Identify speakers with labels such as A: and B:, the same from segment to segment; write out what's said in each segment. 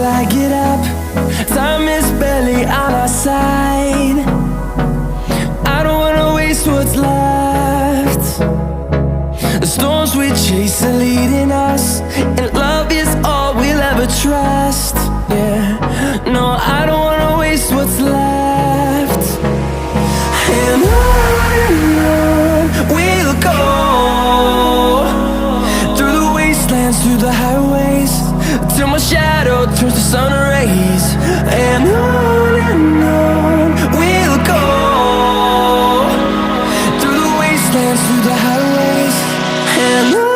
A: till I get up. Time is barely on our side. I don't wanna waste what's left. The storms we chase are leading us, and love is all we'll ever trust. Yeah, no, I don't wanna waste what's left. And on we'll go, through the wastelands, through the highways, till my shadow turns to sun rays. And on we'll go, through the wastelands, through the highways, and on.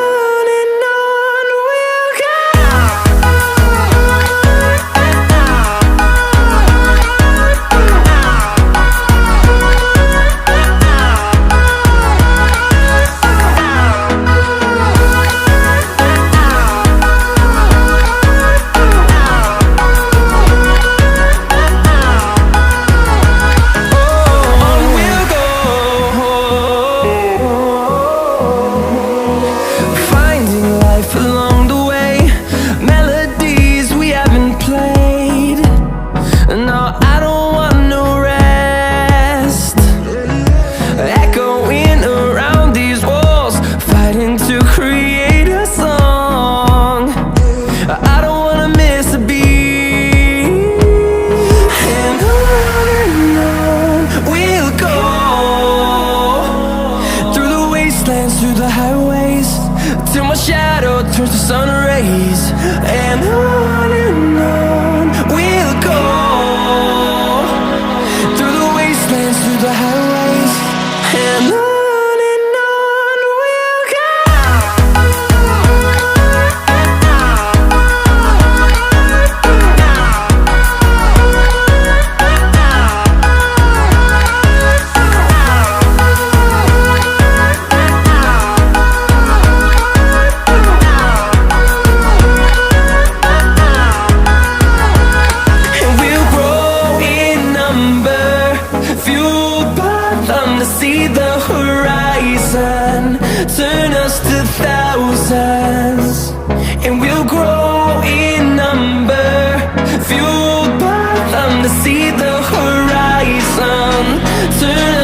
A: Along the way, melodies we haven't played. No, I don't want no rest. Echoing around these walls, fighting to create a song. I don't wanna miss a beat. And on we'll go, through the wastelands, through the highways, till my shadow turns to sun rays. And on we'll go, through the wastelands, through the highways, and on. See the horizon turn us to thousands, and we'll grow in number, fueled by them to see the horizon turn